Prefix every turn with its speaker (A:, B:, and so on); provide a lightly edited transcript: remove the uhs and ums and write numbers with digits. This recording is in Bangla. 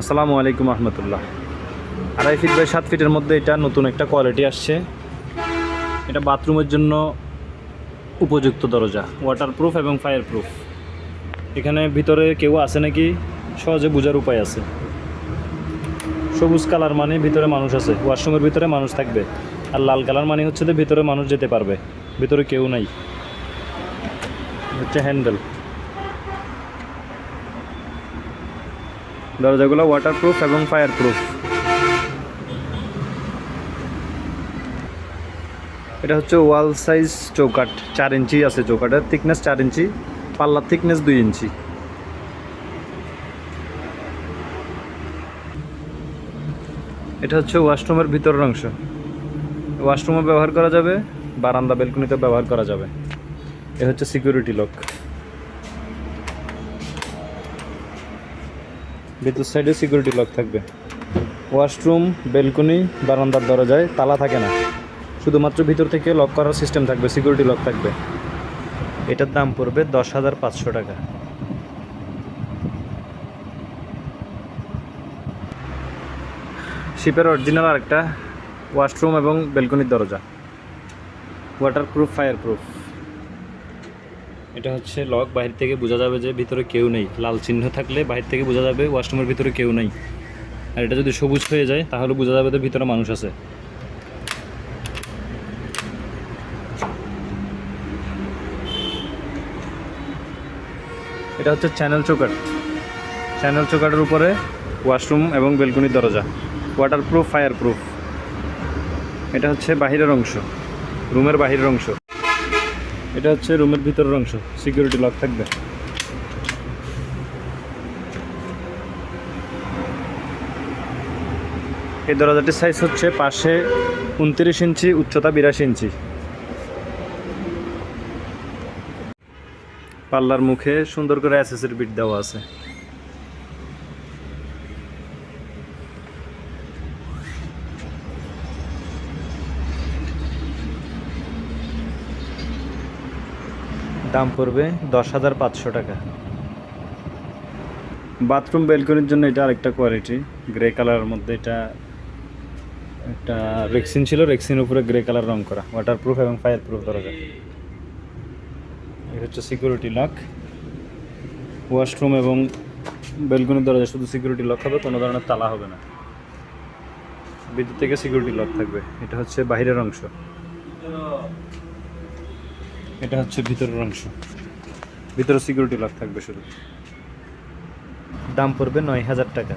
A: আসসালামু আলাইকুম রহমতুল্লাহ। 2.5 ফিট বাই 7 ফিটের মধ্যে এটা নতুন একটা কোয়ালিটি আসছে। এটা বাথরুমের জন্য উপযুক্ত দরজা, ওয়াটারপ্রুফ এবং ফায়ার প্রুফ। এখানে ভিতরে কেউ আছে নাকি সহজে বোঝার উপায় আছে। সবুজ কালার মানে ভিতরে মানুষ আছে, ওয়াশরুমের ভিতরে মানুষ থাকবে। আর লাল কালার মানে হচ্ছে যে ভিতরে মানুষ যেতে পারবে, ভিতরে কেউ নাই। হচ্ছে হ্যান্ডেল। দরজাগুলো ওয়াটারপ্রুফ এবং ফায়ার প্রুফ। এটা হচ্ছে ওয়াল সাইজ চৌকাঠ, 4 ইঞ্চি আছে চৌকাঠের থিকনেস 4 ইঞ্চি, পাল্লার থিকনেস 2 ইঞ্চি। এটা হচ্ছে ওয়াশরুমের ভিতরের অংশ। ওয়াশরুমে ব্যবহার করা যাবে, বারান্দা বেলকনিতে ব্যবহার করা যাবে। এ হচ্ছে সিকিউরিটি লক। ভিতর সাইডে সিকিউরিটি লক থাকবে। ওয়াশরুম, বেলকনি, বারান্দার দরজায় তালা থাকে না, শুধুমাত্র ভিতর থেকে লক করার সিস্টেম থাকবে, সিকিউরিটি লক থাকবে। এটার দাম পড়বে 10,500 টাকা। শিপের অরিজিনাল আরেকটা ওয়াশরুম এবং বেলকনির দরজা, ওয়াটারপ্রুফ ফায়ার প্রুফ। এটা হচ্ছে লক, বাইরে থেকে বোঝা যাবে যে ভিতরে কেউ নেই। লাল চিহ্ন থাকলে বাইরে থেকে বোঝা যাবে ওয়াশরুমের ভিতরে কেউ নেই। আর এটা যদি সবুজ হয়ে যায় তাহলে বোঝা যাবে যে ভিতরে মানুষ আছে। এটা হচ্ছে চ্যানেল চৌকাঠ। চ্যানেল চৌকাঠের উপরে ওয়াশরুম এবং বেলকনির দরজা, ওয়াটারপ্রুফ ফায়ার প্রুফ। এটা হচ্ছে বাহিরের অংশ, রুমের বাহিরের অংশ। এটা হচ্ছে রুমের ভিতরের অংশ, সিকিউরিটি লক থাকবে। এই দরজাটির সাইজ হচ্ছে পাশে 29 ইঞ্চি, উচ্চতা 82 ইঞ্চি। পাল্লার মুখে সুন্দর করে এসএসের বিট দেওয়া আছে। দাম পড়বে 10,500 টাকা। বাথরুম বেলকনির জন্য এটা আরেকটা কোয়ালিটি, গ্রে কালারের মধ্যে। এটা একটা রেক্সিন ছিল, রেক্সিনের উপরে গ্রে কালার রং করা, ওয়াটারপ্রুফ এবং ফায়ার প্রুফ দরজা। এটা হচ্ছে সিকিউরিটি লক। ওয়াশরুম এবং বেলকনির দরজা শুধু সিকিউরিটি লক হবে, কোনো ধরনের তালা হবে না। ভিতর থেকে সিকিউরিটি লক থাকবে। এটা হচ্ছে বাহিরের অংশ, এটা হচ্ছে ভিতরের অংশ। ভিতরে সিকিউরিটি লক থাকবে শুধু। দাম পড়বে 9,000 টাকা।